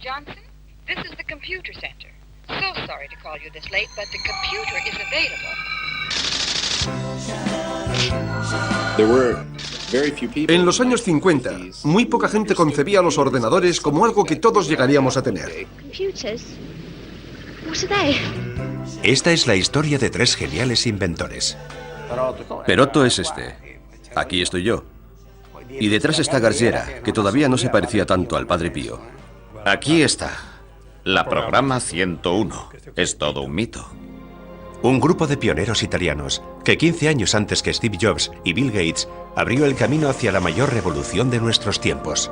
Johnson, this is the computer center. So sorry to call you this late, but the computer is available. En los años 50, muy poca gente concebía los ordenadores como algo que todos llegaríamos a tener. Esta es la historia de tres geniales inventores. Perotto es este. Aquí estoy yo. Y detrás está Gargera, que todavía no se parecía tanto al Padre Pío. Aquí está. La programa 101. Es todo un mito. Un grupo de pioneros italianos que 15 años antes que Steve Jobs y Bill Gates abrió el camino hacia la mayor revolución de nuestros tiempos.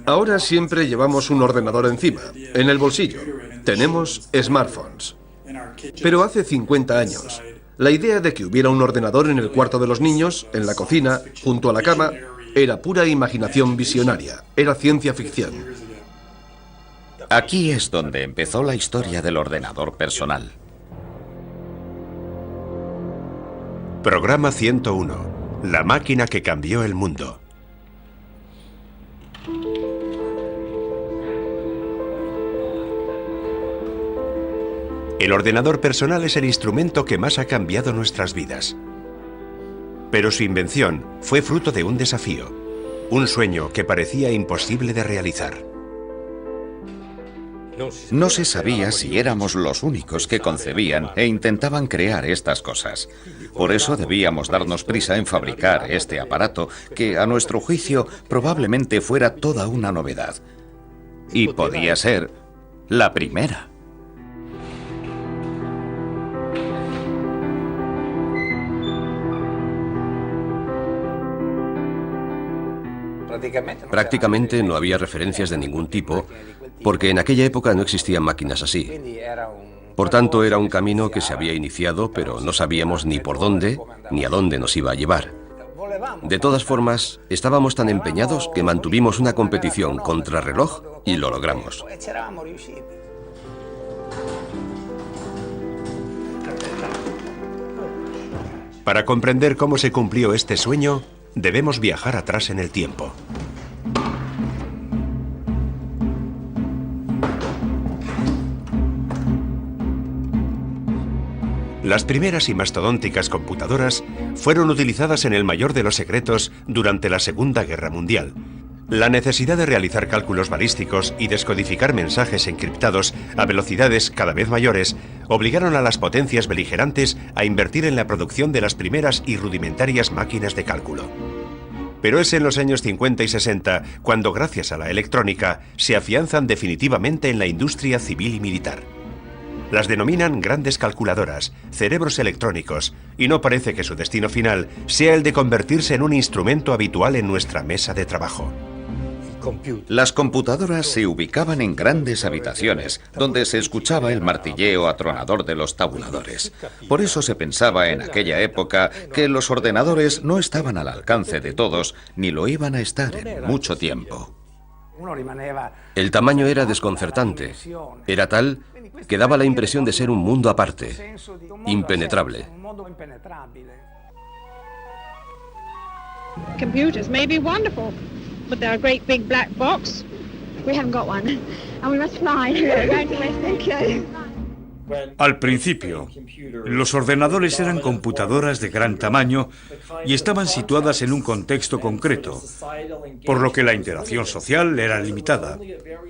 Ahora siempre llevamos un ordenador encima, en el bolsillo. Tenemos smartphones. Pero hace 50 años, la idea de que hubiera un ordenador en el cuarto de los niños, en la cocina, junto a la cama, era pura imaginación visionaria. Era ciencia ficción. Aquí es donde empezó la historia del ordenador personal. Programa 101. La máquina que cambió el mundo. El ordenador personal es el instrumento que más ha cambiado nuestras vidas. Pero su invención fue fruto de un desafío, un sueño que parecía imposible de realizar. No se sabía si éramos los únicos que concebían e intentaban crear estas cosas. Por eso debíamos darnos prisa en fabricar este aparato que, a nuestro juicio, probablemente fuera toda una novedad. Y podía ser la primera. Prácticamente no había referencias de ningún tipo, porque en aquella época no existían máquinas así. Por tanto, era un camino que se había iniciado, pero no sabíamos ni por dónde, ni a dónde nos iba a llevar. De todas formas, estábamos tan empeñados que mantuvimos una competición contrarreloj y lo logramos. Para comprender cómo se cumplió este sueño, debemos viajar atrás en el tiempo. Las primeras y mastodónticas computadoras fueron utilizadas en el mayor de los secretos durante la Segunda Guerra Mundial. La necesidad de realizar cálculos balísticos y descodificar mensajes encriptados a velocidades cada vez mayores obligaron a las potencias beligerantes a invertir en la producción de las primeras y rudimentarias máquinas de cálculo. Pero es en los años 50 y 60 cuando, gracias a la electrónica, se afianzan definitivamente en la industria civil y militar. Las denominan grandes calculadoras, cerebros electrónicos, y no parece que su destino final sea el de convertirse en un instrumento habitual en nuestra mesa de trabajo. Las computadoras se ubicaban en grandes habitaciones, donde se escuchaba el martilleo atronador de los tabuladores. Por eso se pensaba en aquella época que los ordenadores no estaban al alcance de todos, ni lo iban a estar en mucho tiempo. El tamaño era desconcertante. Era tal que daba la impresión de ser un mundo aparte, impenetrable. Computers may be wonderful, but they're a great big black box. We haven't got one, and we must fly. We're going to Mexico. Al principio, los ordenadores eran computadoras de gran tamaño y estaban situadas en un contexto concreto, por lo que la interacción social era limitada.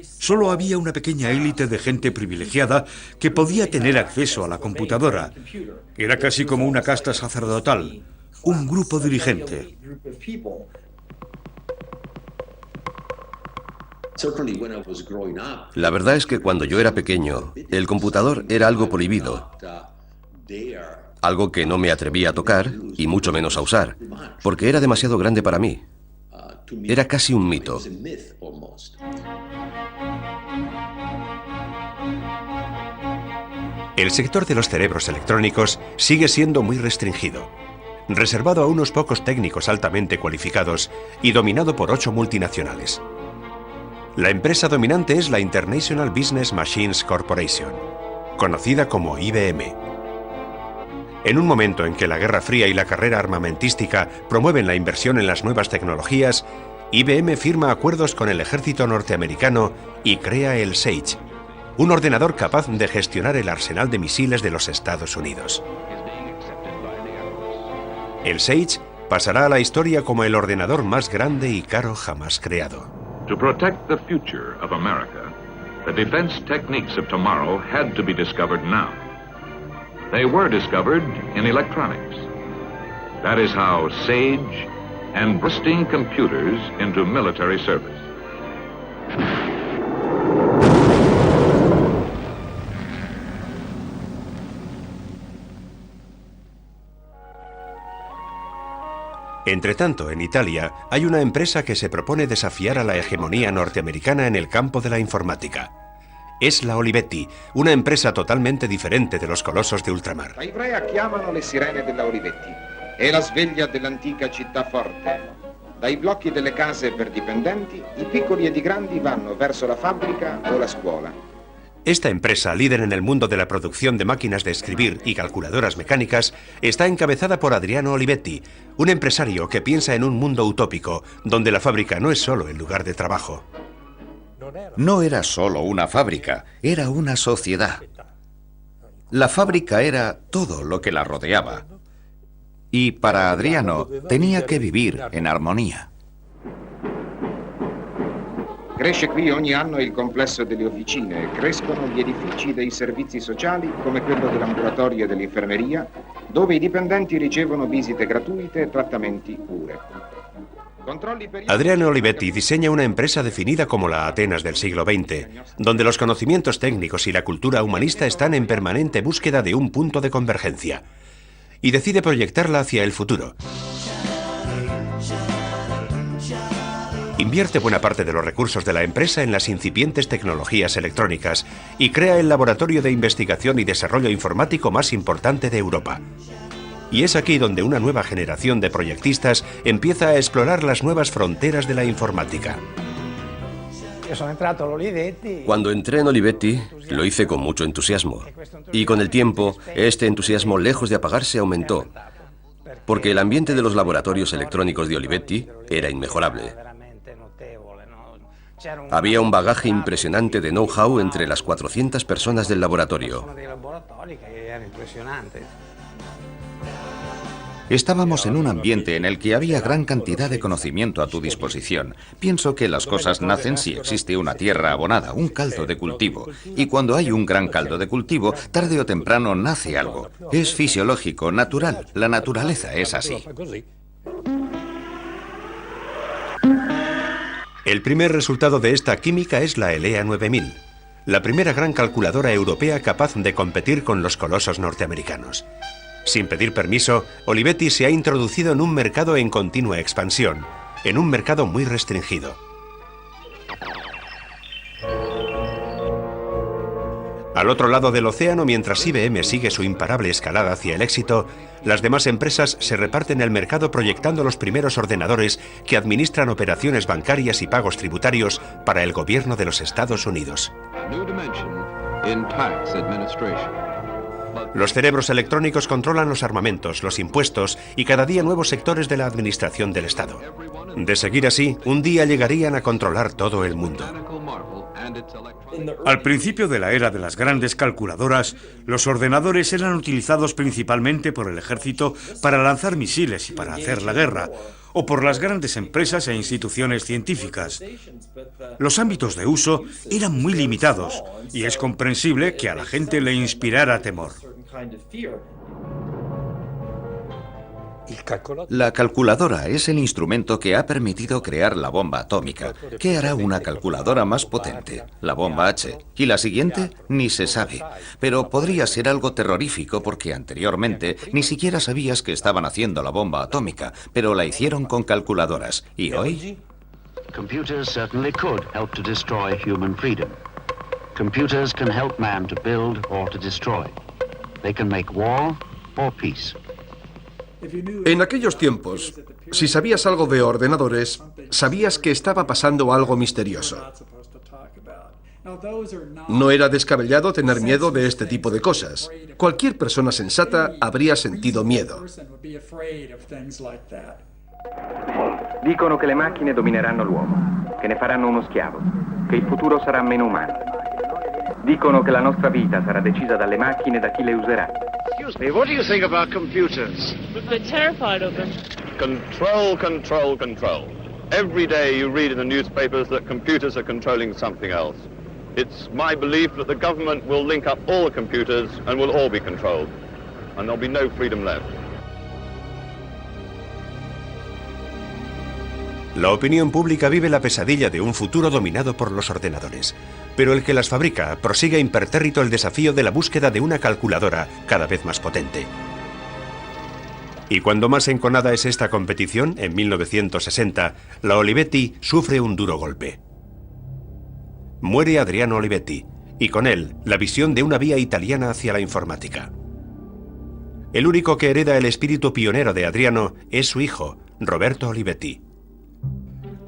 Solo había una pequeña élite de gente privilegiada que podía tener acceso a la computadora. Era casi como una casta sacerdotal, un grupo dirigente. La verdad es que cuando yo era pequeño, el computador era algo prohibido, algo que no me atrevía a tocar y mucho menos a usar, porque era demasiado grande para mí. Era casi un mito. El sector de los cerebros electrónicos sigue siendo muy restringido, reservado a unos pocos técnicos altamente cualificados y dominado por 8 multinacionales. La empresa dominante es la International Business Machines Corporation, conocida como IBM. En un momento en que la Guerra Fría y la carrera armamentística promueven la inversión en las nuevas tecnologías, IBM firma acuerdos con el ejército norteamericano y crea el Sage, un ordenador capaz de gestionar el arsenal de misiles de los Estados Unidos. El Sage pasará a la historia como el ordenador más grande y caro jamás creado. To protect the future of America, the defense techniques of tomorrow had to be discovered now. They were discovered in electronics. That is how Sage and bursting computers into military service. Entretanto, en Italia hay una empresa que se propone desafiar a la hegemonía norteamericana en el campo de la informática. Es la Olivetti, una empresa totalmente diferente de los colosos de ultramar. Da Ivrea chiamano le sirene della Olivetti. È la sveglia dell'antica città forte. Dai blocchi delle case per dipendenti, i piccoli ed i grandi vanno verso la fabbrica o la scuola. Esta empresa, líder en el mundo de la producción de máquinas de escribir y calculadoras mecánicas, está encabezada por Adriano Olivetti, un empresario que piensa en un mundo utópico, donde la fábrica no es solo el lugar de trabajo. No era solo una fábrica, era una sociedad. La fábrica era todo lo que la rodeaba. Y para Adriano tenía que vivir en armonía. Cresce qui ogni anno il complesso delle officine e crescono gli edifici dei servizi sociali come quello dell'ambulatorio e dell'infermeria, dove i dipendenti ricevono visite gratuite e trattamenti cure. Adriano Olivetti diseña una empresa definida como la Atenas del siglo XX, donde los conocimientos técnicos y la cultura humanista están en permanente búsqueda de un punto de convergencia, y decide proyectarla hacia el futuro. Invierte buena parte de los recursos de la empresa en las incipientes tecnologías electrónicas y crea el laboratorio de investigación y desarrollo informático más importante de Europa. Y es aquí donde una nueva generación de proyectistas empieza a explorar las nuevas fronteras de la informática. Cuando entré en Olivetti, lo hice con mucho entusiasmo. Y con el tiempo, este entusiasmo, lejos de apagarse, aumentó. Porque el ambiente de los laboratorios electrónicos de Olivetti era inmejorable. Había un bagaje impresionante de know-how entre las 400 personas del laboratorio. Estábamos en un ambiente en el que había gran cantidad de conocimiento a tu disposición. Pienso que las cosas nacen si existe una tierra abonada, un caldo de cultivo. Y cuando hay un gran caldo de cultivo, tarde o temprano nace algo. Es fisiológico, natural. La naturaleza es así. El primer resultado de esta química es la ELEA 9000, la primera gran calculadora europea capaz de competir con los colosos norteamericanos. Sin pedir permiso, Olivetti se ha introducido en un mercado en continua expansión, en un mercado muy restringido. Al otro lado del océano, mientras IBM sigue su imparable escalada hacia el éxito, las demás empresas se reparten el mercado proyectando los primeros ordenadores que administran operaciones bancarias y pagos tributarios para el gobierno de los Estados Unidos. Los cerebros electrónicos controlan los armamentos, los impuestos y cada día nuevos sectores de la administración del Estado. De seguir así, un día llegarían a controlar todo el mundo. Al principio de la era de las grandes calculadoras, los ordenadores eran utilizados principalmente por el ejército para lanzar misiles y para hacer la guerra, o por las grandes empresas e instituciones científicas. Los ámbitos de uso eran muy limitados, y es comprensible que a la gente le inspirara temor. La calculadora es el instrumento que ha permitido crear la bomba atómica. ¿Qué hará una calculadora más potente? La bomba H. ¿Y la siguiente? Ni se sabe. Pero podría ser algo terrorífico porque anteriormente ni siquiera sabías que estaban haciendo la bomba atómica, pero la hicieron con calculadoras. ¿Y hoy? Computers certainly could help to destroy human freedom. Computers can help man to build or to destroy. They can make war or peace. En aquellos tiempos, si sabías algo de ordenadores, sabías que estaba pasando algo misterioso. No era descabellado tener miedo de este tipo de cosas. Cualquier persona sensata habría sentido miedo. Dicono che le macchine domineranno l'uomo, che ne faranno uno schiavo, che il futuro sarà meno umano. Dicono che la nostra vita sarà decisa dalle macchine e da chi le userà. Excuse me, what do you think about computers? We're terrified of them. Control, control, control. Every day you read in the newspapers that computers are controlling something else. It's my belief that the government will link up all the computers and we'll all be controlled. And there'll be no freedom left. La opinión pública vive la pesadilla de un futuro dominado por los ordenadores, pero el que las fabrica prosigue impertérrito el desafío de la búsqueda de una calculadora cada vez más potente. Y cuando más enconada es esta competición, en 1960, la Olivetti sufre un duro golpe. Muere Adriano Olivetti, y con él la visión de una vía italiana hacia la informática. El único que hereda el espíritu pionero de Adriano es su hijo, Roberto Olivetti.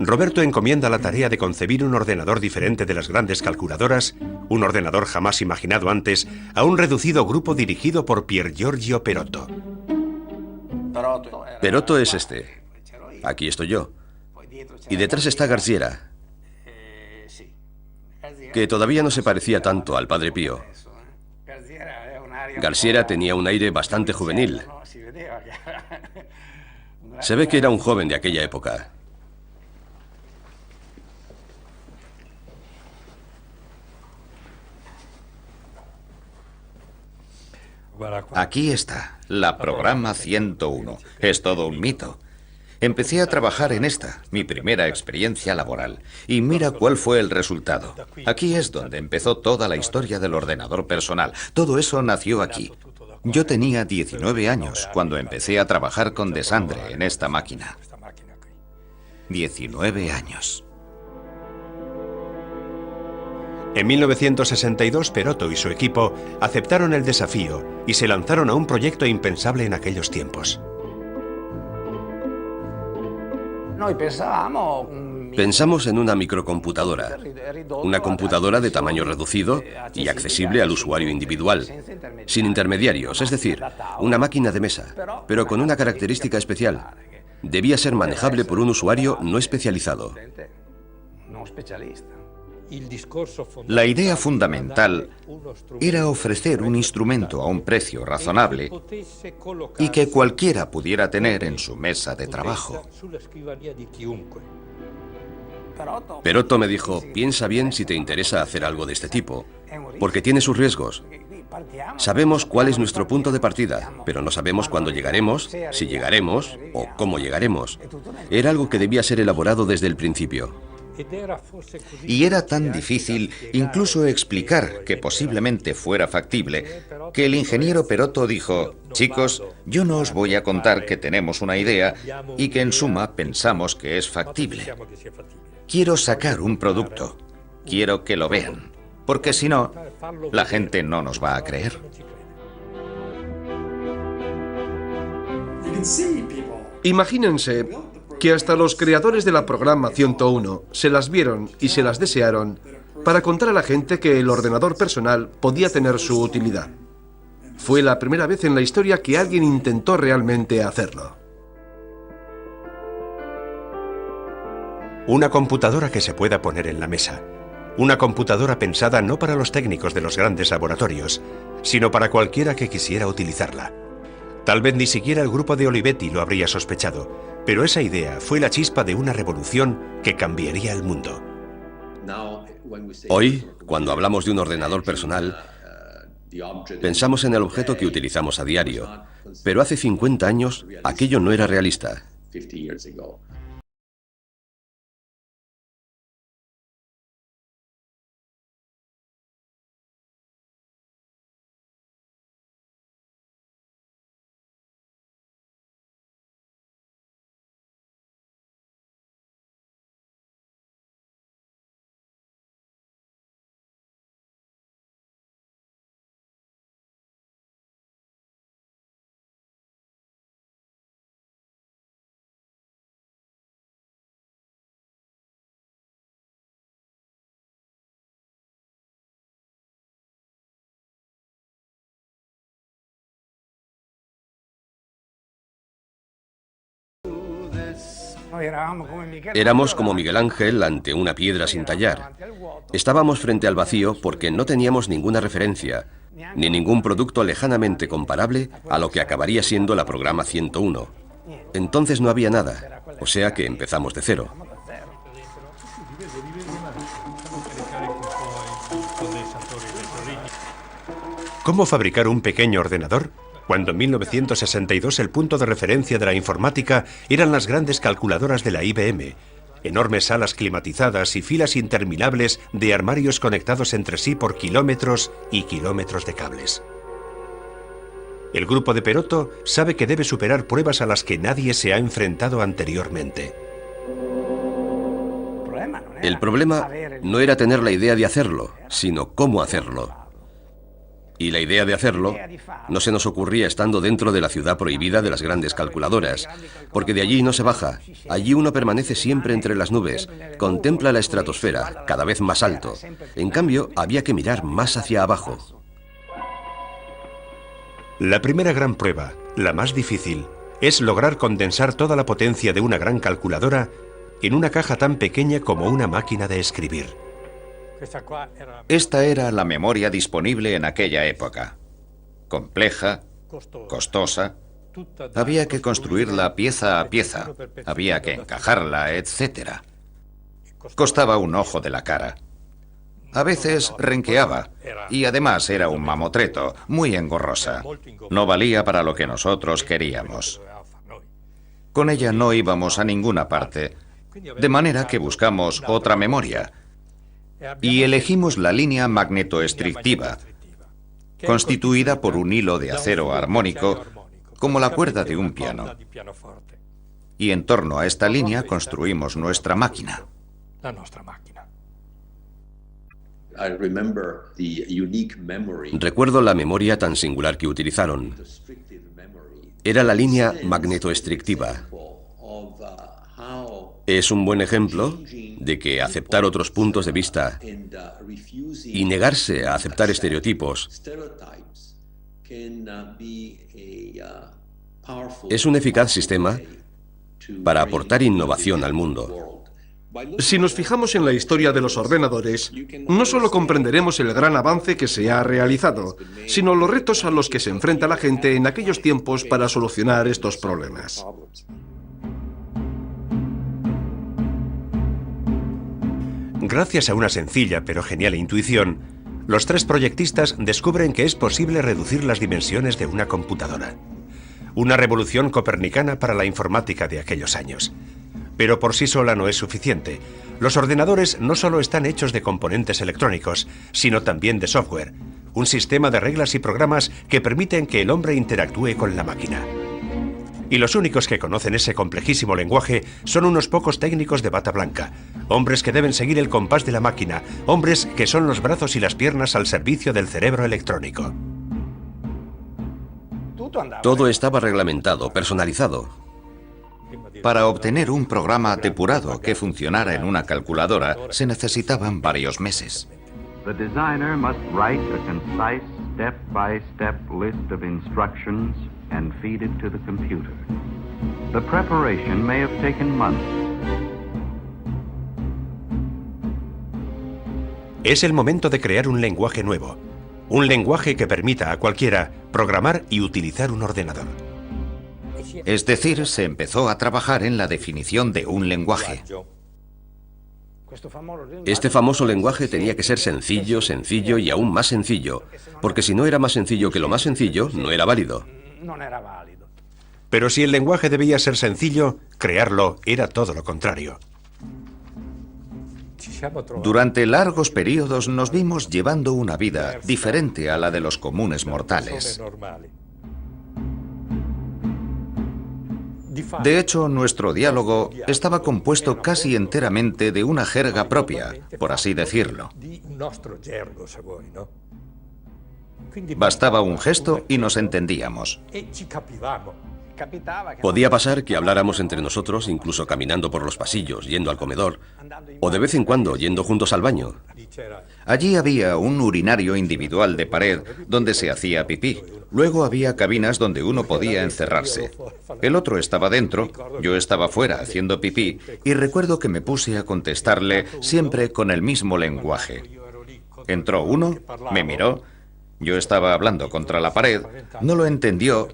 Roberto encomienda la tarea de concebir un ordenador diferente de las grandes calculadoras, un ordenador jamás imaginado antes, a un reducido grupo dirigido por Pier Giorgio Perotto. Perotto es este. Aquí estoy yo. Y detrás está Garciera, que todavía no se parecía tanto al Padre Pío. Garciera tenía un aire bastante juvenil. Se ve que era un joven de aquella época. Aquí está, la Programa 101. Es todo un mito. Empecé a trabajar en esta, mi primera experiencia laboral, y mira cuál fue el resultado. Aquí es donde empezó toda la historia del ordenador personal. Todo eso nació aquí. Yo tenía 19 años cuando empecé a trabajar con Desandre en esta máquina. 19 años. En 1962, Perotto y su equipo aceptaron el desafío y se lanzaron a un proyecto impensable en aquellos tiempos. Pensamos en una microcomputadora, una computadora de tamaño reducido y accesible al usuario individual, sin intermediarios, es decir, una máquina de mesa, pero con una característica especial. Debía ser manejable por un usuario no especializado. La idea fundamental era ofrecer un instrumento a un precio razonable y que cualquiera pudiera tener en su mesa de trabajo. Perotto me dijo, piensa bien si te interesa hacer algo de este tipo, porque tiene sus riesgos. Sabemos cuál es nuestro punto de partida, pero no sabemos cuándo llegaremos, si llegaremos o cómo llegaremos. Era algo que debía ser elaborado desde el principio. Y era tan difícil incluso explicar que posiblemente fuera factible, que el ingeniero Perotto dijo, chicos, yo no os voy a contar que tenemos una idea y que en suma pensamos que es factible. Quiero sacar un producto, quiero que lo vean, porque si no, la gente no nos va a creer. Imagínense que hasta los creadores de la Programa 101 se las vieron y se las desearon para contar a la gente que el ordenador personal podía tener su utilidad. Fue la primera vez en la historia que alguien intentó realmente hacerlo. Una computadora que se pueda poner en la mesa. Una computadora pensada no para los técnicos de los grandes laboratorios, sino para cualquiera que quisiera utilizarla. Tal vez ni siquiera el grupo de Olivetti lo habría sospechado, pero esa idea fue la chispa de una revolución que cambiaría el mundo. Hoy, cuando hablamos de un ordenador personal, pensamos en el objeto que utilizamos a diario, pero hace 50 años aquello no era realista. Éramos como Miguel Ángel ante una piedra sin tallar. Estábamos frente al vacío porque no teníamos ninguna referencia, ni ningún producto lejanamente comparable a lo que acabaría siendo la programa 101. Entonces no había nada, o sea que empezamos de cero. ¿Cómo fabricar un pequeño ordenador? Cuando en 1962 el punto de referencia de la informática eran las grandes calculadoras de la IBM, enormes salas climatizadas y filas interminables de armarios conectados entre sí por kilómetros y kilómetros de cables. El grupo de Perotto sabe que debe superar pruebas a las que nadie se ha enfrentado anteriormente. El problema no era tener la idea de hacerlo, sino cómo hacerlo. Y la idea de hacerlo no se nos ocurría estando dentro de la ciudad prohibida de las grandes calculadoras, porque de allí no se baja, allí uno permanece siempre entre las nubes, contempla la estratosfera, cada vez más alto. En cambio, había que mirar más hacia abajo. La primera gran prueba, la más difícil, es lograr condensar toda la potencia de una gran calculadora en una caja tan pequeña como una máquina de escribir. Esta era la memoria disponible en aquella época. Compleja, costosa, había que construirla pieza a pieza, había que encajarla, etc. Costaba un ojo de la cara. A veces renqueaba, y además era un mamotreto, muy engorrosa. No valía para lo que nosotros queríamos. Con ella no íbamos a ninguna parte, de manera que buscamos otra memoria, y elegimos la línea magnetoestrictiva, constituida por un hilo de acero armónico, como la cuerda de un piano. Y en torno a esta línea construimos nuestra máquina. Recuerdo la memoria tan singular que utilizaron. Era la línea magnetoestrictiva. Es un buen ejemplo de que aceptar otros puntos de vista y negarse a aceptar estereotipos es un eficaz sistema para aportar innovación al mundo. Si nos fijamos en la historia de los ordenadores, no solo comprenderemos el gran avance que se ha realizado, sino los retos a los que se enfrenta la gente en aquellos tiempos para solucionar estos problemas. Gracias a una sencilla pero genial intuición, los tres proyectistas descubren que es posible reducir las dimensiones de una computadora. Una revolución copernicana para la informática de aquellos años. Pero por sí sola no es suficiente. Los ordenadores no solo están hechos de componentes electrónicos, sino también de software, un sistema de reglas y programas que permiten que el hombre interactúe con la máquina. Y los únicos que conocen ese complejísimo lenguaje son unos pocos técnicos de bata blanca, hombres que deben seguir el compás de la máquina, hombres que son los brazos y las piernas al servicio del cerebro electrónico. Todo estaba reglamentado, personalizado. Para obtener un programa depurado que funcionara en una calculadora se necesitaban varios meses. The designer must write a concise step-by-step list of instructions and feed it to the computer. The preparation may have taken months. Es el momento de crear un lenguaje nuevo, un lenguaje que permita a cualquiera programar y utilizar un ordenador. Es decir, se empezó a trabajar en la definición de un lenguaje. Este famoso lenguaje tenía que ser sencillo, sencillo y aún más sencillo, porque si no era más sencillo que lo más sencillo, no era válido. Pero si el lenguaje debía ser sencillo, crearlo era todo lo contrario. Durante largos periodos nos vimos llevando una vida diferente a la de los comunes mortales. De hecho, nuestro diálogo estaba compuesto casi enteramente de una jerga propia, por así decirlo. Bastaba un gesto y nos entendíamos. Podía pasar que habláramos entre nosotros, incluso caminando por los pasillos, yendo al comedor, o de vez en cuando yendo juntos al baño. Allí había un urinario individual de pared donde se hacía pipí. Luego había cabinas donde uno podía encerrarse. El otro estaba dentro, yo estaba fuera haciendo pipí, y recuerdo que me puse a contestarle siempre con el mismo lenguaje. Entró uno, me miró, yo estaba hablando contra la pared, no lo entendió,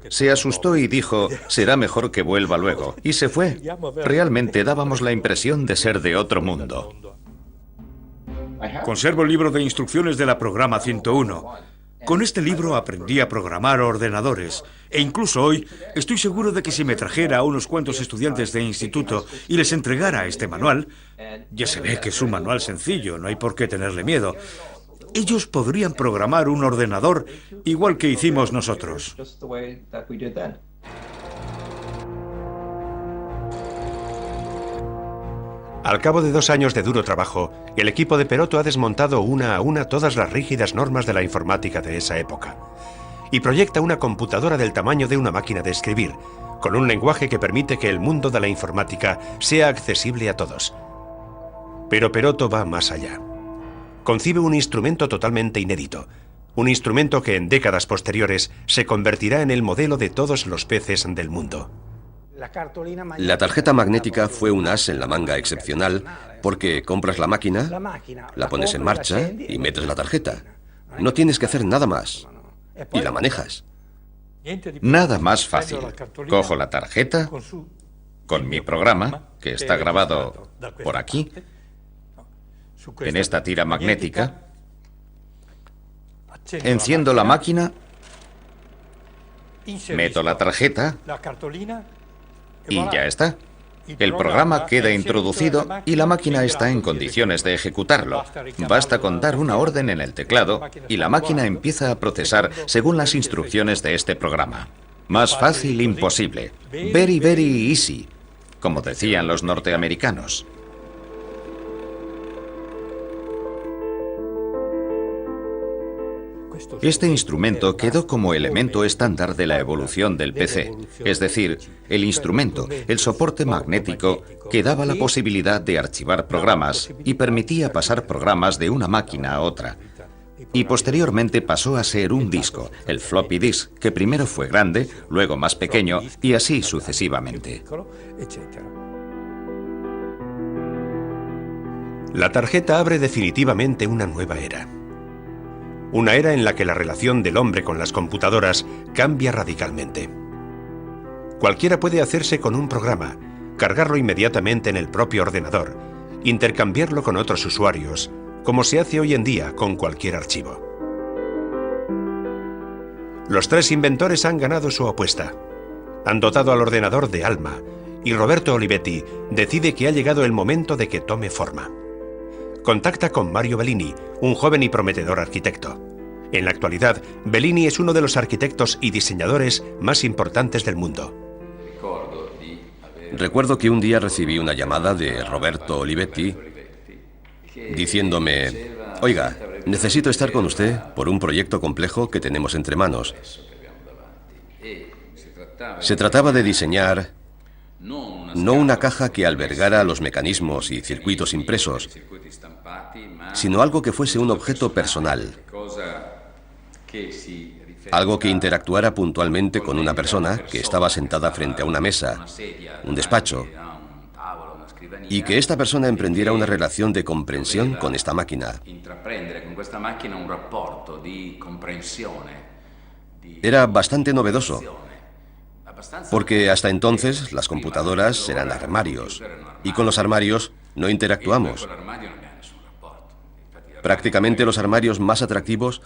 se asustó y dijo, será mejor que vuelva luego, y se fue. Realmente dábamos la impresión de ser de otro mundo. Conservo el libro de instrucciones de la programa 101. Con este libro aprendí a programar ordenadores, e incluso hoy estoy seguro de que si me trajera a unos cuantos estudiantes de instituto y les entregara este manual, ya se ve que es un manual sencillo, no hay por qué tenerle miedo. Ellos podrían programar un ordenador igual que hicimos nosotros. Al cabo de 2 años de duro trabajo, el equipo de Perotto ha desmontado una a una todas las rígidas normas de la informática de esa época y proyecta una computadora del tamaño de una máquina de escribir, con un lenguaje que permite que el mundo de la informática sea accesible a todos. Pero Perotto va más allá. Concibe un instrumento totalmente inédito, un instrumento que en décadas posteriores se convertirá en el modelo de todos los peces del mundo. La tarjeta magnética fue un as en la manga excepcional porque compras la máquina, la pones en marcha y metes la tarjeta. No tienes que hacer nada más. Y la manejas. Nada más fácil. Cojo la tarjeta con mi programa, que está grabado por aquí, en esta tira magnética. Enciendo la máquina, meto la tarjeta y ya está. El programa queda introducido y la máquina está en condiciones de ejecutarlo. Basta con dar una orden en el teclado y la máquina empieza a procesar según las instrucciones de este programa. Más fácil imposible. Very, very easy, como decían los norteamericanos. Este instrumento quedó como elemento estándar de la evolución del PC, es decir, el instrumento, el soporte magnético que daba la posibilidad de archivar programas y permitía pasar programas de una máquina a otra. Y posteriormente pasó a ser un disco, el floppy disk, que primero fue grande, luego más pequeño y así sucesivamente. La tarjeta abre definitivamente una nueva era. Una era en la que la relación del hombre con las computadoras cambia radicalmente. Cualquiera puede hacerse con un programa, cargarlo inmediatamente en el propio ordenador, intercambiarlo con otros usuarios, como se hace hoy en día con cualquier archivo. Los 3 inventores han ganado su apuesta. Han dotado al ordenador de alma, y Roberto Olivetti decide que ha llegado el momento de que tome forma. Contacta con Mario Bellini, un joven y prometedor arquitecto. En la actualidad, Bellini es uno de los arquitectos y diseñadores más importantes del mundo. Recuerdo que un día recibí una llamada de Roberto Olivetti diciéndome: oiga, necesito estar con usted por un proyecto complejo que tenemos entre manos. Se trataba de diseñar no una caja que albergara los mecanismos y circuitos impresos, sino algo que fuese un objeto personal, algo que interactuara puntualmente con una persona que estaba sentada frente a una mesa, un despacho, y que esta persona emprendiera una relación de comprensión con esta máquina. Era bastante novedoso, porque hasta entonces las computadoras eran armarios, y con los armarios no interactuamos. Prácticamente los armarios más atractivos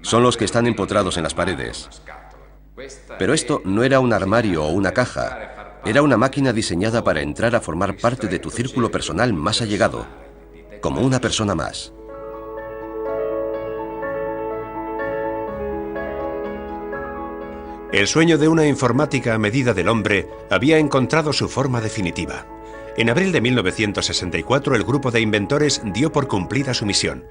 son los que están empotrados en las paredes. Pero esto no era un armario o una caja, era una máquina diseñada para entrar a formar parte de tu círculo personal más allegado, como una persona más. El sueño de una informática a medida del hombre había encontrado su forma definitiva. En abril de 1964, el grupo de inventores dio por cumplida su misión.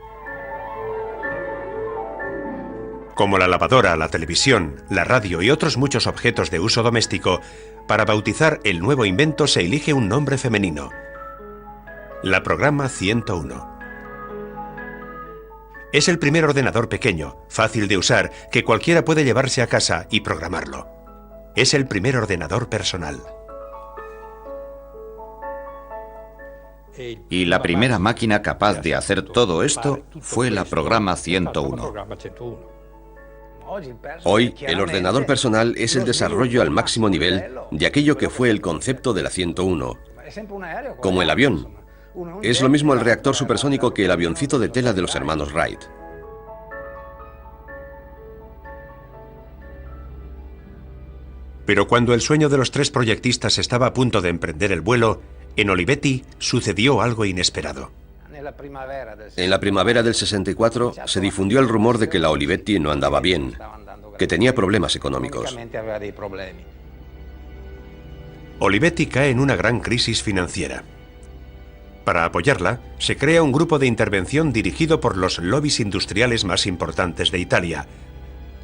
como la lavadora, la televisión, la radio y otros muchos objetos de uso doméstico, para bautizar el nuevo invento se elige un nombre femenino: la Programa 101. Es el primer ordenador pequeño, fácil de usar, que cualquiera puede llevarse a casa y programarlo. Es el primer ordenador personal. Y la primera máquina capaz de hacer todo esto fue la Programa 101. Hoy, el ordenador personal es el desarrollo al máximo nivel de aquello que fue el concepto de la 101, como el avión. Es lo mismo el reactor supersónico que el avioncito de tela de los hermanos Wright. Pero cuando el sueño de los 3 proyectistas estaba a punto de emprender el vuelo, en Olivetti sucedió algo inesperado. En la primavera del 64 se difundió el rumor de que la Olivetti no andaba bien, que tenía problemas económicos. Olivetti cae en una gran crisis financiera. Para apoyarla, se crea un grupo de intervención dirigido por los lobbies industriales más importantes de Italia,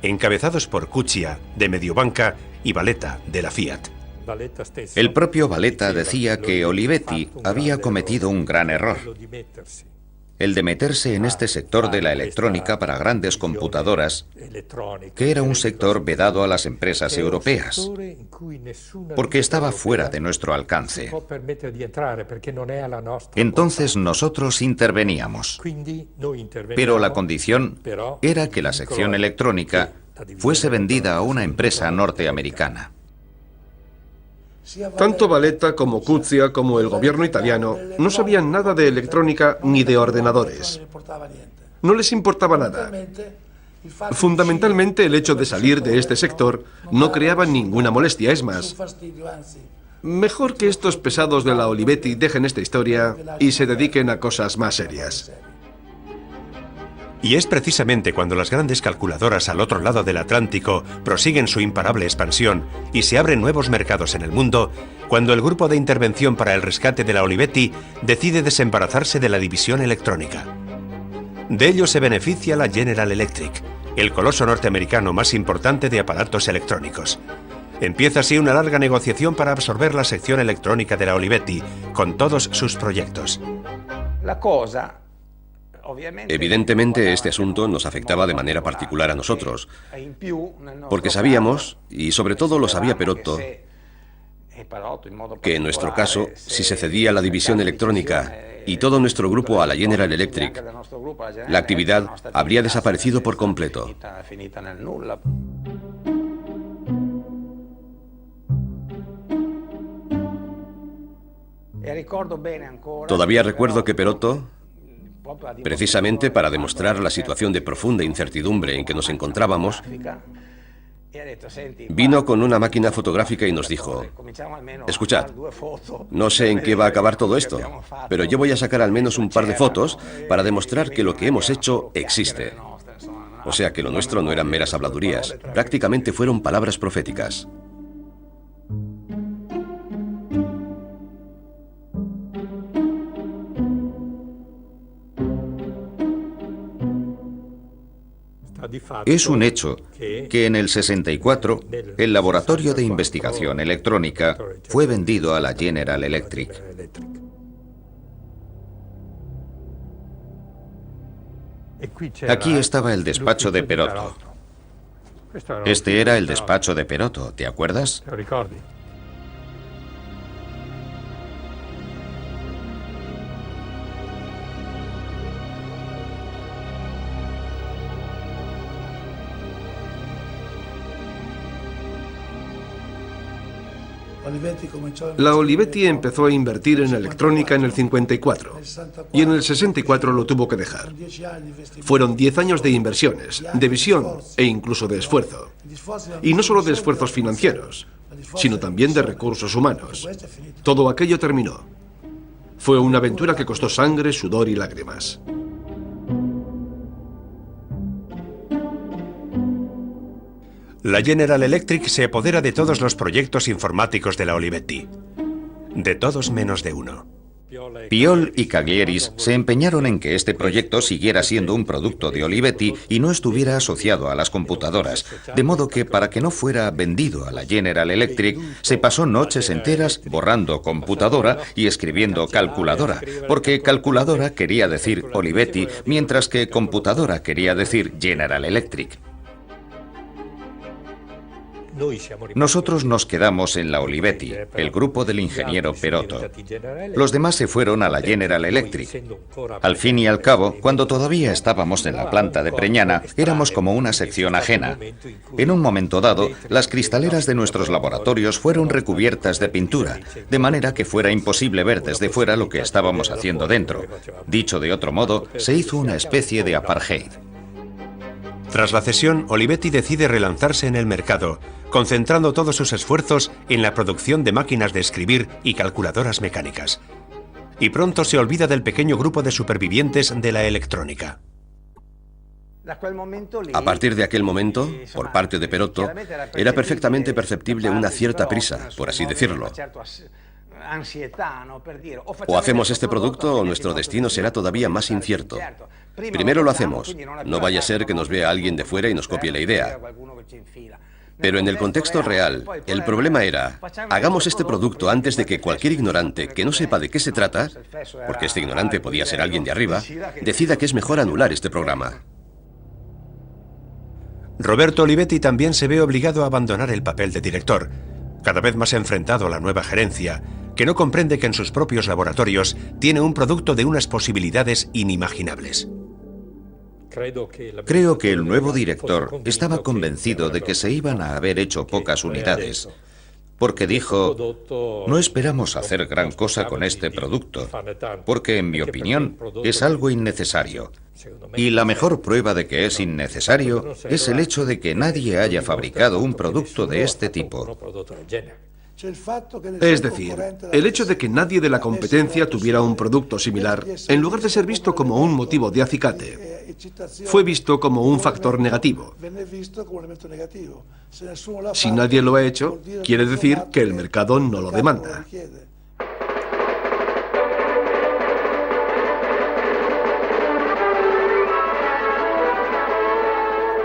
encabezados por Cuccia, de Mediobanca, y Valletta, de la Fiat. El propio Valletta decía que Olivetti había cometido un gran error: el de meterse en este sector de la electrónica para grandes computadoras, que era un sector vedado a las empresas europeas, porque estaba fuera de nuestro alcance. Entonces nosotros interveníamos, pero la condición era que la sección electrónica fuese vendida a una empresa norteamericana. Tanto Valletta como Cuccia como el gobierno italiano no sabían nada de electrónica ni de ordenadores. No les importaba nada. Fundamentalmente, el hecho de salir de este sector no creaba ninguna molestia. Es más, mejor que estos pesados de la Olivetti dejen esta historia y se dediquen a cosas más serias. Y es precisamente cuando las grandes calculadoras al otro lado del Atlántico prosiguen su imparable expansión y se abren nuevos mercados en el mundo, cuando el grupo de intervención para el rescate de la Olivetti decide desembarazarse de la división electrónica. De ello se beneficia la General Electric, el coloso norteamericano más importante de aparatos electrónicos. Empieza así una larga negociación para absorber la sección electrónica de la Olivetti, con todos sus proyectos. Evidentemente, este asunto nos afectaba de manera particular a nosotros, porque sabíamos, y sobre todo lo sabía Perotto, que en nuestro caso, si se cedía la división electrónica y todo nuestro grupo a la General Electric, la actividad habría desaparecido por completo. Todavía recuerdo que Perotto, precisamente para demostrar la situación de profunda incertidumbre en que nos encontrábamos, vino con una máquina fotográfica y nos dijo: escuchad, no sé en qué va a acabar todo esto, pero yo voy a sacar al menos un par de fotos para demostrar que lo que hemos hecho existe. O sea que lo nuestro no eran meras habladurías, prácticamente fueron palabras proféticas. Es un hecho que en el 64 el laboratorio de investigación electrónica fue vendido a la General Electric. Aquí estaba el despacho de Perotto. Este era el despacho de Perotto, ¿te acuerdas? La Olivetti empezó a invertir en electrónica en el 54 y en el 64 lo tuvo que dejar. Fueron 10 años de inversiones, de visión e incluso de esfuerzo. Y no solo de esfuerzos financieros, sino también de recursos humanos. Todo aquello terminó. Fue una aventura que costó sangre, sudor y lágrimas. La General Electric se apodera de todos los proyectos informáticos de la Olivetti. De todos menos de uno. Piol y Caglieris se empeñaron en que este proyecto siguiera siendo un producto de Olivetti y no estuviera asociado a las computadoras, de modo que para que no fuera vendido a la General Electric, se pasó noches enteras borrando computadora y escribiendo calculadora, porque calculadora quería decir Olivetti, mientras que computadora quería decir General Electric. Nosotros nos quedamos en la Olivetti, el grupo del ingeniero Perotto. Los demás se fueron a la General Electric. Al fin y al cabo, cuando todavía estábamos en la planta de Preñana, éramos como una sección ajena. En un momento dado, las cristaleras de nuestros laboratorios fueron recubiertas de pintura, de manera que fuera imposible ver desde fuera lo que estábamos haciendo dentro. Dicho de otro modo, se hizo una especie de apartheid. Tras la cesión, Olivetti decide relanzarse en el mercado, concentrando todos sus esfuerzos en la producción de máquinas de escribir y calculadoras mecánicas. Y pronto se olvida del pequeño grupo de supervivientes de la electrónica. A partir de aquel momento, por parte de Perotto, era perfectamente perceptible una cierta prisa, por así decirlo. O hacemos este producto o nuestro destino será todavía más incierto. Primero lo hacemos, no vaya a ser que nos vea alguien de fuera y nos copie la idea. Pero en el contexto real, el problema era, hagamos este producto antes de que cualquier ignorante que no sepa de qué se trata, porque este ignorante podía ser alguien de arriba, decida que es mejor anular este programa. Roberto Olivetti también se ve obligado a abandonar el papel de director, cada vez más enfrentado a la nueva gerencia, que no comprende que en sus propios laboratorios tiene un producto de unas posibilidades inimaginables. Creo que el nuevo director estaba convencido de que se iban a haber hecho pocas unidades, porque dijo, no esperamos hacer gran cosa con este producto, porque en mi opinión es algo innecesario. Y la mejor prueba de que es innecesario es el hecho de que nadie haya fabricado un producto de este tipo. Es decir, el hecho de que nadie de la competencia tuviera un producto similar, en lugar de ser visto como un motivo de acicate, fue visto como un factor negativo. Si nadie lo ha hecho, quiere decir que el mercado no lo demanda.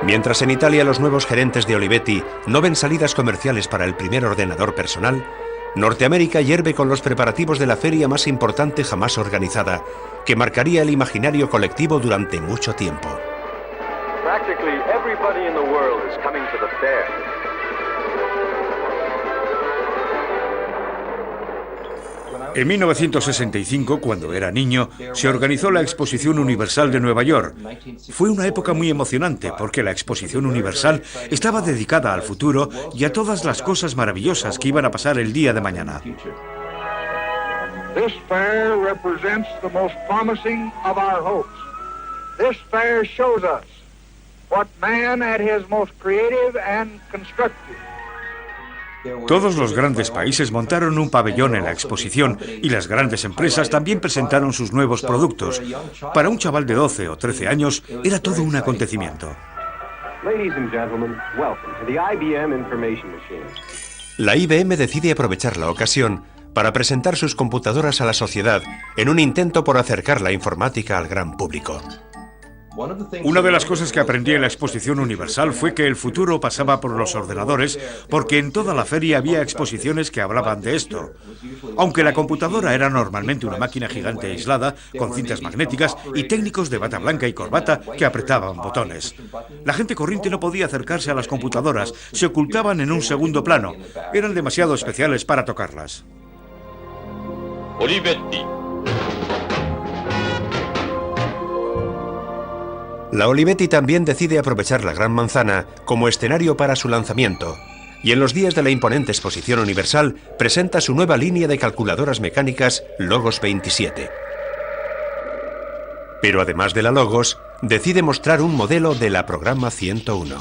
Mientras en Italia los nuevos gerentes de Olivetti no ven salidas comerciales para el primer ordenador personal, Norteamérica hierve con los preparativos de la feria más importante jamás organizada, que marcaría el imaginario colectivo durante mucho tiempo. Practically everybody in the world is coming to the fair. En 1965, cuando era niño, se organizó la Exposición Universal de Nueva York. Fue una época muy emocionante porque la Exposición Universal estaba dedicada al futuro y a todas las cosas maravillosas que iban a pasar el día de mañana. This fair represents the most promising of our hopes. This fair shows us what man at his most creative and constructive. Todos los grandes países montaron un pabellón en la exposición y las grandes empresas también presentaron sus nuevos productos. Para un chaval de 12 o 13 años era todo un acontecimiento. La IBM decide aprovechar la ocasión para presentar sus computadoras a la sociedad en un intento por acercar la informática al gran público. Una de las cosas que aprendí en la Exposición Universal fue que el futuro pasaba por los ordenadores, porque en toda la feria había exposiciones que hablaban de esto. Aunque la computadora era normalmente una máquina gigante aislada, con cintas magnéticas y técnicos de bata blanca y corbata que apretaban botones. La gente corriente no podía acercarse a las computadoras, se ocultaban en un segundo plano. Eran demasiado especiales para tocarlas. Olivetti. La Olivetti también decide aprovechar la Gran Manzana como escenario para su lanzamiento, y en los días de la imponente Exposición Universal presenta su nueva línea de calculadoras mecánicas Logos 27. Pero además de la Logos, decide mostrar un modelo de la Programa 101.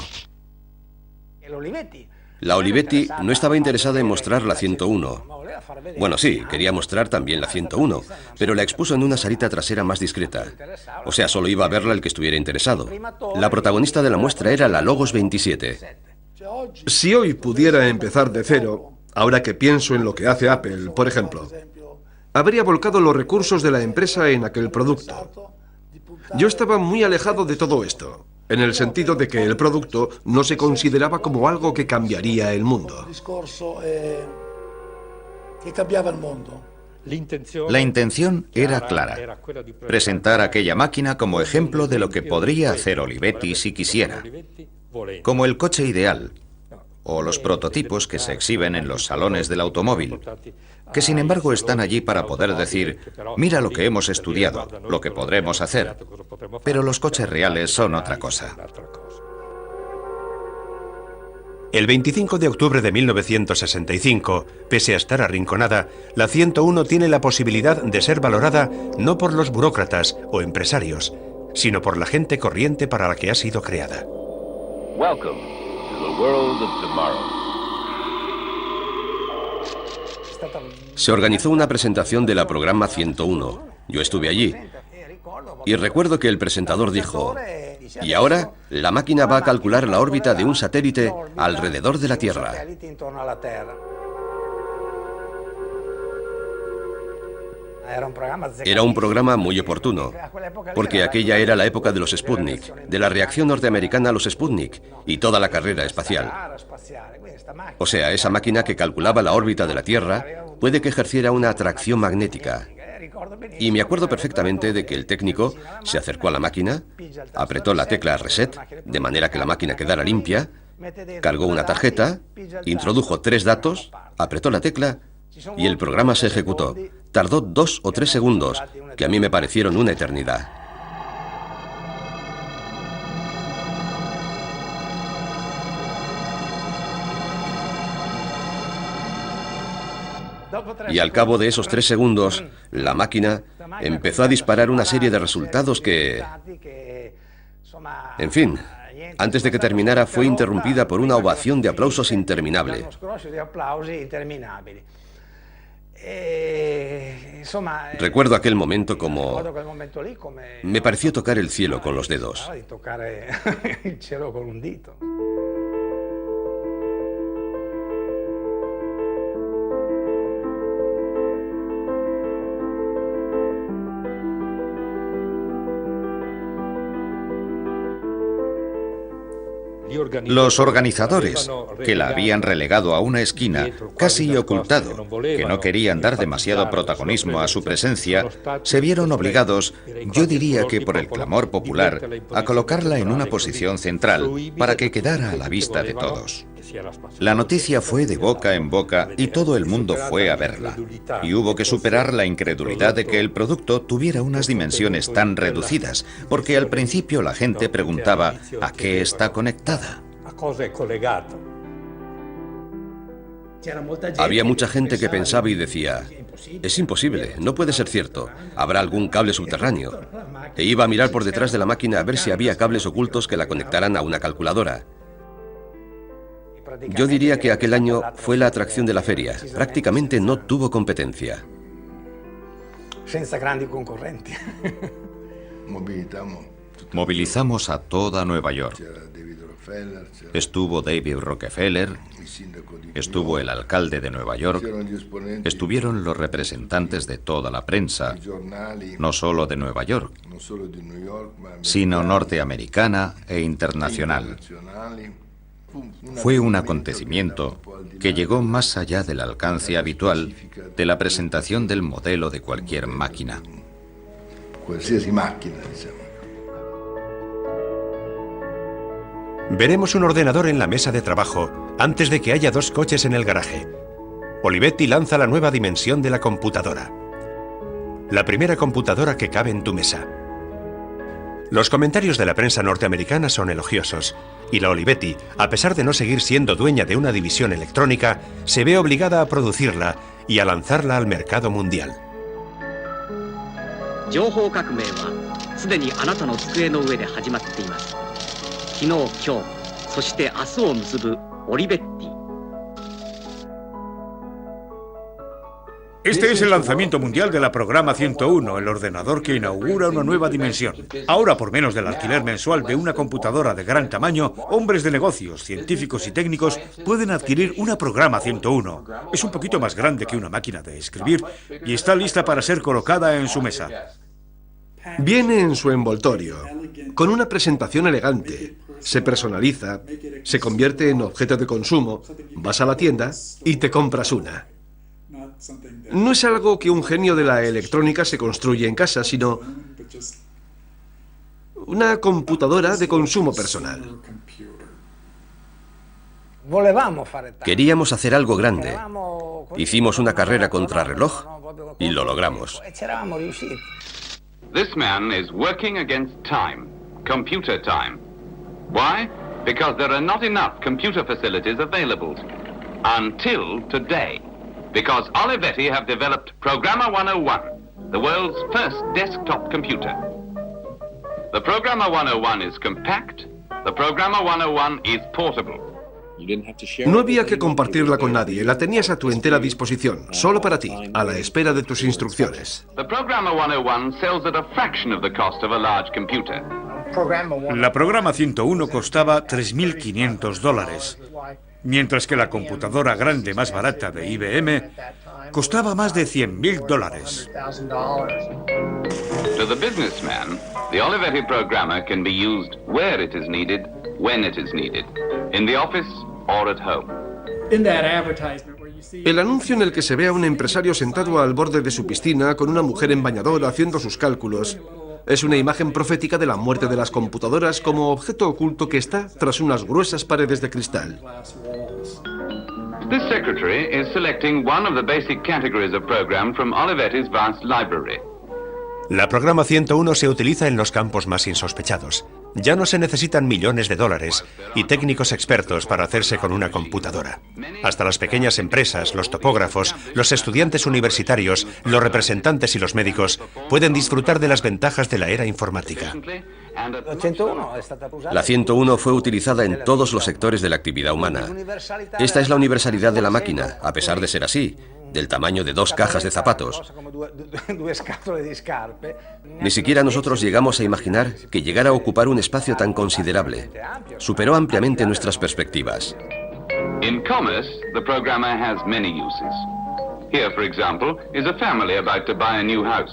La Olivetti no estaba interesada en mostrar la 101. Bueno, sí, quería mostrar también la 101, pero la expuso en una salita trasera más discreta. O sea, solo iba a verla el que estuviera interesado. La protagonista de la muestra era la Logos 27. Si hoy pudiera empezar de cero, ahora que pienso en lo que hace Apple, por ejemplo, habría volcado los recursos de la empresa en aquel producto. Yo estaba muy alejado de todo esto, en el sentido de que el producto no se consideraba como algo que cambiaría el mundo. La intención era clara: presentar aquella máquina como ejemplo de lo que podría hacer Olivetti si quisiera, como el coche ideal o los prototipos que se exhiben en los salones del automóvil, que sin embargo están allí para poder decir: mira lo que hemos estudiado, lo que podremos hacer. Pero los coches reales son otra cosa. El 25 de octubre de 1965, pese a estar arrinconada, la 101 tiene la posibilidad de ser valorada no por los burócratas o empresarios, sino por la gente corriente para la que ha sido creada. Welcome to the world of tomorrow. Se organizó una presentación de la programa 101. Yo estuve allí. Y recuerdo que el presentador dijo: y ahora, la máquina va a calcular la órbita de un satélite alrededor de la Tierra. Era un programa muy oportuno, porque aquella era la época de los Sputnik, de la reacción norteamericana a los Sputnik y toda la carrera espacial. O sea, esa máquina que calculaba la órbita de la Tierra puede que ejerciera una atracción magnética. Y me acuerdo perfectamente de que el técnico se acercó a la máquina, apretó la tecla reset, de manera que la máquina quedara limpia, cargó una tarjeta, introdujo 3 datos, apretó la tecla y el programa se ejecutó. Tardó 2 o 3 segundos, que a mí me parecieron una eternidad. Y al cabo de esos 3 segundos, la máquina empezó a disparar una serie de resultados que... En fin, antes de que terminara fue interrumpida por una ovación de aplausos interminable. Recuerdo aquel momento como... Me pareció tocar el cielo con los dedos. Los organizadores, que la habían relegado a una esquina, casi ocultado, que no querían dar demasiado protagonismo a su presencia, se vieron obligados, yo diría que por el clamor popular, a colocarla en una posición central para que quedara a la vista de todos. La noticia fue de boca en boca y todo el mundo fue a verla. Y hubo que superar la incredulidad de que el producto tuviera unas dimensiones tan reducidas, porque al principio la gente preguntaba ¿a qué está conectada? Había mucha gente que pensaba y decía: es imposible, no puede ser cierto, habrá algún cable subterráneo. E iba a mirar por detrás de la máquina a ver si había cables ocultos que la conectaran a una calculadora. Yo diría que aquel año fue la atracción de la feria. Prácticamente no tuvo competencia. Movilizamos a toda Nueva York. Estuvo David Rockefeller, estuvo el alcalde de Nueva York, estuvieron los representantes de toda la prensa, no solo de Nueva York, sino norteamericana e internacional. Fue un acontecimiento que llegó más allá del alcance habitual de la presentación del modelo de cualquier máquina. Veremos un ordenador en la mesa de trabajo antes de que haya 2 coches en el garaje. Olivetti lanza la nueva dimensión de la computadora. La primera computadora que cabe en tu mesa. Los comentarios de la prensa norteamericana son elogiosos, y la Olivetti, a pesar de no seguir siendo dueña de una división electrónica, se ve obligada a producirla y a lanzarla al mercado mundial. Este es el lanzamiento mundial de la Programa 101, el ordenador que inaugura una nueva dimensión. Ahora, por menos del alquiler mensual de una computadora de gran tamaño, hombres de negocios, científicos y técnicos pueden adquirir una Programa 101. Es un poquito más grande que una máquina de escribir y está lista para ser colocada en su mesa. Viene en su envoltorio, con una presentación elegante. Se personaliza, se convierte en objeto de consumo, vas a la tienda y te compras una. No es algo que un genio de la electrónica se construye en casa, sino una computadora de consumo personal. Queríamos hacer algo grande. Hicimos una carrera contrarreloj y lo logramos. This man is working against time, computer time. Why? Because there are not enough computer facilities available. Until today. Because Olivetti have developed Programmer 101, the world's first desktop computer. The Programmer 101 is compact. The Programmer 101 is portable. No había que compartirla con nadie, la tenías a tu entera disposición, solo para ti, a la espera de tus instrucciones. The Programmer 101 sells at a fraction of the cost of a large computer. La Programa 101 costaba $3.500, mientras que la computadora grande más barata de IBM costaba más de $100.000. To the businessman, the Olivetti Programmer can be used where it is needed, when it is needed, in the office or at home. El anuncio en el que se ve a un empresario sentado al borde de su piscina con una mujer en bañador haciendo sus cálculos es una imagen profética de la muerte de las computadoras como objeto oculto que está tras unas gruesas paredes de cristal. This secretary is selecting one of the basic categories of program from Olivetti's vast library. La Programa 101 se utiliza en los campos más insospechados. Ya no se necesitan millones de dólares y técnicos expertos para hacerse con una computadora. Hasta las pequeñas empresas, los topógrafos, los estudiantes universitarios, los representantes y los médicos pueden disfrutar de las ventajas de la era informática. La 101 fue utilizada en todos los sectores de la actividad humana. Esta es la universalidad de la máquina, a pesar de ser así, del tamaño de 2 cajas de zapatos. Ni siquiera nosotros llegamos a imaginar que llegara a ocupar un espacio tan considerable. Superó ampliamente nuestras perspectivas. In commerce, the programmer has many uses. Here, for example, is a family about to buy a new house.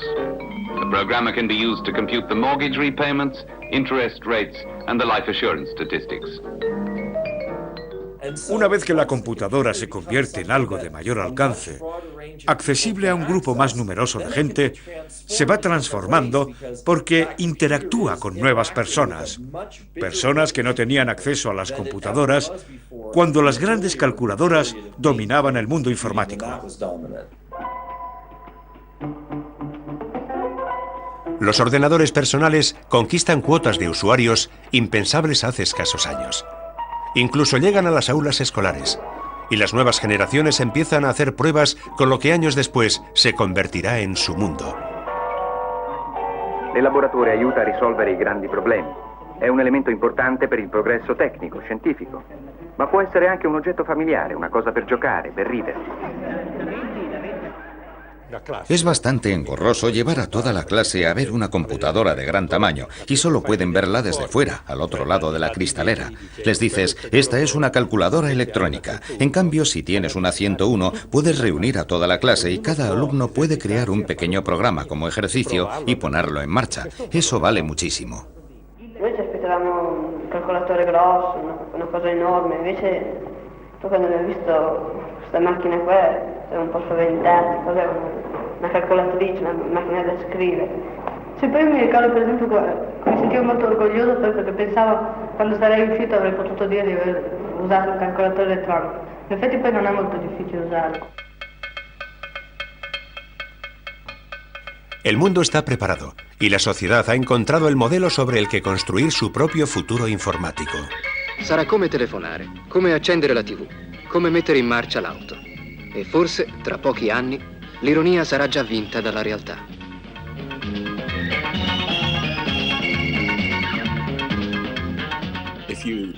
The programmer can be used to compute the mortgage repayments, interest rates, and the life assurance statistics. Una vez que la computadora se convierte en algo de mayor alcance, accesible a un grupo más numeroso de gente, se va transformando porque interactúa con nuevas personas. Personas que no tenían acceso a las computadoras cuando las grandes calculadoras dominaban el mundo informático. Los ordenadores personales conquistan cuotas de usuarios impensables hace escasos años. Incluso llegan a las aulas escolares, y las nuevas generaciones empiezan a hacer pruebas con lo que años después se convertirá en su mundo. Il laboratorio aiuta a risolvere i grandi problemi. È un elemento importante per il progresso tecnico, scientifico, ma può essere anche un oggetto familiare, una cosa per giocare, per ridere. Es bastante engorroso llevar a toda la clase a ver una computadora de gran tamaño y solo pueden verla desde fuera, al otro lado de la cristalera. Les dices, esta es una calculadora electrónica. En cambio, si tienes una 101, puedes reunir a toda la clase y cada alumno puede crear un pequeño programa como ejercicio y ponerlo en marcha. Eso vale muchísimo. Noi ci aspettavamo un calcolatore grosso, una cosa enorme, invece tu quando hai visto questa macchina qua sei un po' spaventati, cos'è una calcolatrice, una macchina da scrivere. Sì, poi mi ricordo per esempio mi sentivo molto orgoglioso perché pensavo quando sarei uscito avrei potuto dire di aver usato un calcolatore elettronico. In effetti poi non è molto difficile usarlo. El mundo está preparado y la sociedad ha encontrado el modelo sobre el que construir su propio futuro informático. Sarà come telefonare, come accendere la TV, come mettere in marcia l'auto. E forse, tra pochi anni, l'ironia sarà già vinta dalla realtà.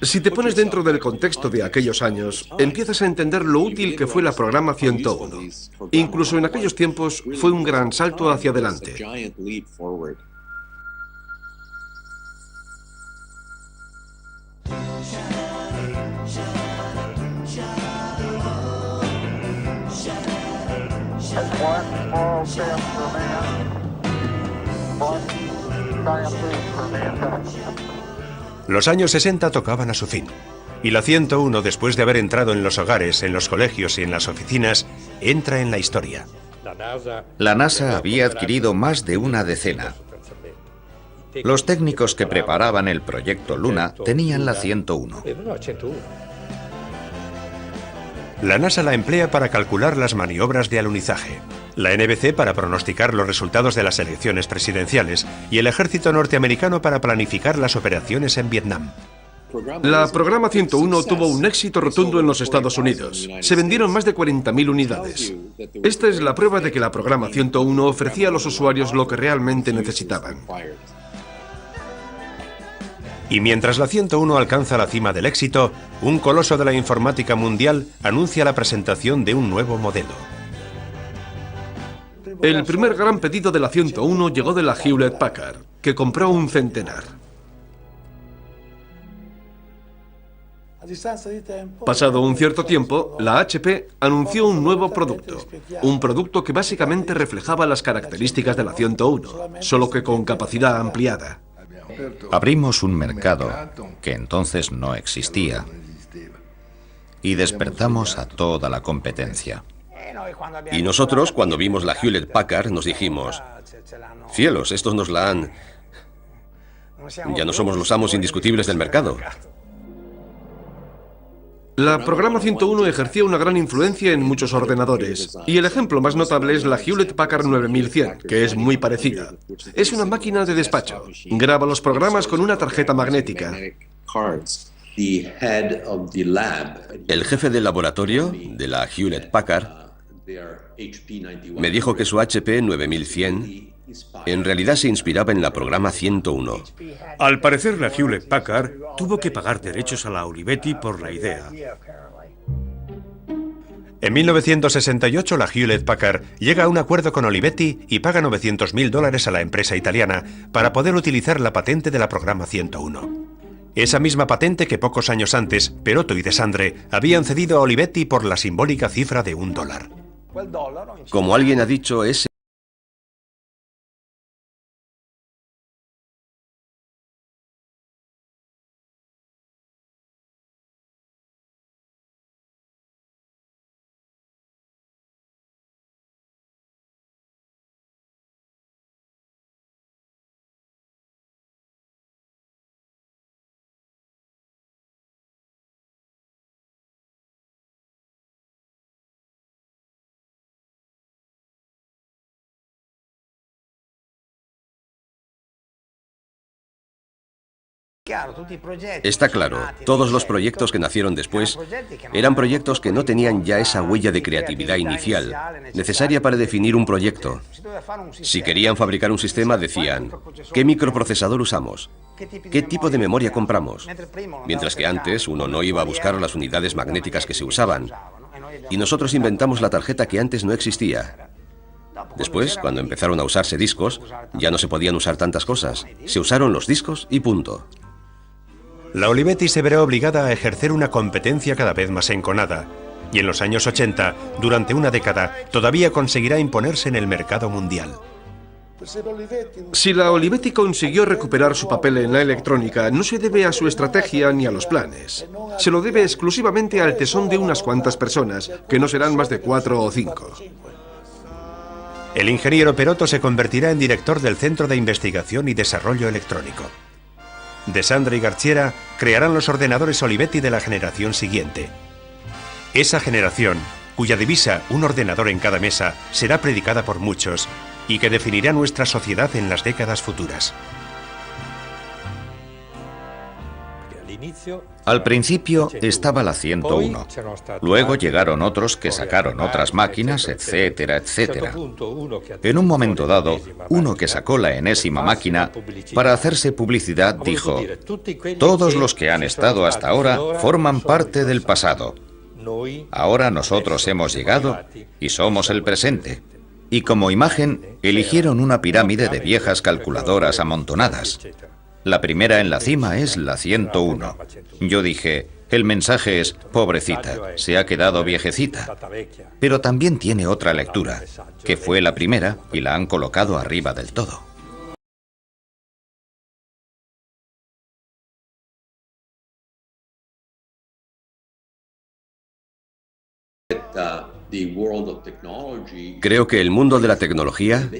Si te pones dentro del contexto de aquellos años, empiezas a entender lo útil que fue la programa 101. Incluso en aquellos tiempos fue un gran salto hacia adelante. Los años 60 tocaban a su fin, y la 101, después de haber entrado en los hogares, en los colegios y en las oficinas, entra en la historia. La NASA había adquirido más de una decena. Los técnicos que preparaban el proyecto Luna tenían la 101. La NASA la emplea para calcular las maniobras de alunizaje, la NBC para pronosticar los resultados de las elecciones presidenciales y el ejército norteamericano para planificar las operaciones en Vietnam. La programa 101 tuvo un éxito rotundo en los Estados Unidos. Se vendieron más de 40.000 unidades. Esta es la prueba de que la programa 101 ofrecía a los usuarios lo que realmente necesitaban. Y mientras la 101 alcanza la cima del éxito, un coloso de la informática mundial anuncia la presentación de un nuevo modelo. El primer gran pedido de la 101 llegó de la Hewlett Packard, que compró un centenar. Pasado un cierto tiempo, la HP anunció un nuevo producto. Un producto que básicamente reflejaba las características de la 101, solo que con capacidad ampliada. Abrimos un mercado que entonces no existía y despertamos a toda la competencia. Y nosotros, cuando vimos la Hewlett Packard, nos dijimos, cielos, estos nos la han... Ya no somos los amos indiscutibles del mercado. La programa 101 ejercía una gran influencia en muchos ordenadores, y el ejemplo más notable es la Hewlett Packard 9100, que es muy parecida. Es una máquina de despacho. Graba los programas con una tarjeta magnética. El jefe del laboratorio de la Hewlett Packard me dijo que su HP 9100 en realidad se inspiraba en la programa 101. Al parecer, la Hewlett Packard tuvo que pagar derechos a la Olivetti por la idea. En 1968, la Hewlett Packard llega a un acuerdo con Olivetti y paga $900.000 a la empresa italiana para poder utilizar la patente de la programa 101. Esa misma patente que pocos años antes, Perotto y Desandre habían cedido a Olivetti por la simbólica cifra de $1. Como alguien ha dicho, ese Está claro, todos los proyectos que nacieron después eran proyectos que no tenían ya esa huella de creatividad inicial, necesaria para definir un proyecto. Si querían fabricar un sistema, decían, ¿qué microprocesador usamos? ¿Qué tipo de memoria compramos? Mientras que antes uno no iba a buscar las unidades magnéticas que se usaban. Y nosotros inventamos la tarjeta que antes no existía. Después, cuando empezaron a usarse discos, ya no se podían usar tantas cosas. Se usaron los discos y punto. La Olivetti se verá obligada a ejercer una competencia cada vez más enconada, y en los años 80, durante una década, todavía conseguirá imponerse en el mercado mundial. Si la Olivetti consiguió recuperar su papel en la electrónica, no se debe a su estrategia ni a los planes. Se lo debe exclusivamente al tesón de unas cuantas personas, que no serán más de 4 o 5. El ingeniero Perotto se convertirá en director del Centro de Investigación y Desarrollo Electrónico. Desandre y Garchiera crearán los ordenadores Olivetti de la generación siguiente. Esa generación, cuya divisa, un ordenador en cada mesa, será predicada por muchos y que definirá nuestra sociedad en las décadas futuras. Al principio estaba la 101. Luego llegaron otros que sacaron otras máquinas, etcétera, etcétera. En un momento dado, uno que sacó la enésima máquina, para hacerse publicidad, dijo: todos los que han estado hasta ahora forman parte del pasado. Ahora nosotros hemos llegado y somos el presente. Y como imagen, eligieron una pirámide de viejas calculadoras amontonadas. La primera en la cima es la 101. Yo dije, el mensaje es, pobrecita, se ha quedado viejecita. Pero también tiene otra lectura, que fue la primera y la han colocado arriba del todo. Creo que el mundo de la tecnología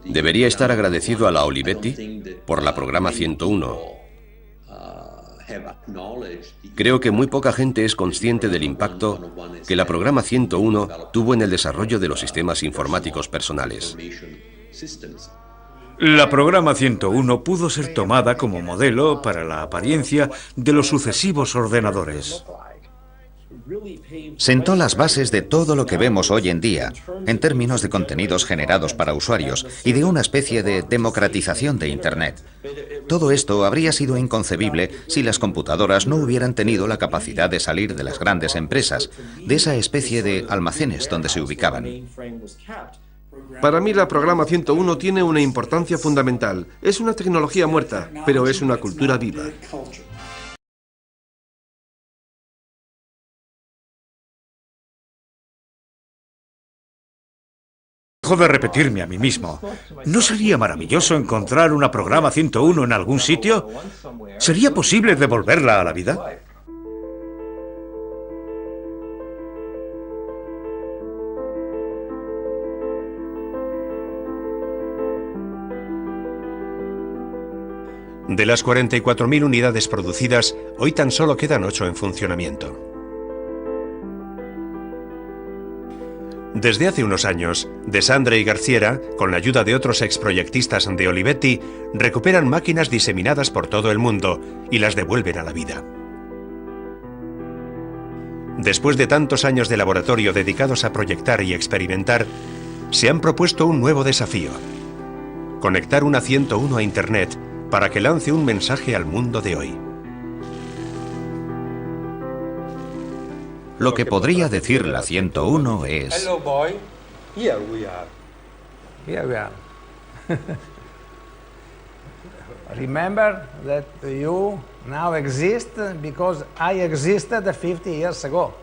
debería estar agradecido a la Olivetti por la programa 101. Creo que muy poca gente es consciente del impacto que la programa 101 tuvo en el desarrollo de los sistemas informáticos personales. La programa 101 pudo ser tomada como modelo para la apariencia de los sucesivos ordenadores. Sentó las bases de todo lo que vemos hoy en día, en términos de contenidos generados para usuarios y de una especie de democratización de Internet. Todo esto habría sido inconcebible si las computadoras no hubieran tenido la capacidad de salir de las grandes empresas, de esa especie de almacenes donde se ubicaban. Para mí la programa 101 tiene una importancia fundamental. Es una tecnología muerta, pero es una cultura viva. Dejo de repetirme a mí mismo. ¿No sería maravilloso encontrar una programa 101 en algún sitio? ¿Sería posible devolverla a la vida? De las 44.000 unidades producidas, hoy tan solo quedan 8 en funcionamiento. Desde hace unos años, De Sandre y Garciera, con la ayuda de otros exproyectistas de Olivetti, recuperan máquinas diseminadas por todo el mundo y las devuelven a la vida. Después de tantos años de laboratorio dedicados a proyectar y experimentar, se han propuesto un nuevo desafío: conectar una 101 a Internet para que lance un mensaje al mundo de hoy. Lo que podría decir la 101 es: Hello boy, here we are. Here we are. Remember that you now exist because I existed 50 years ago.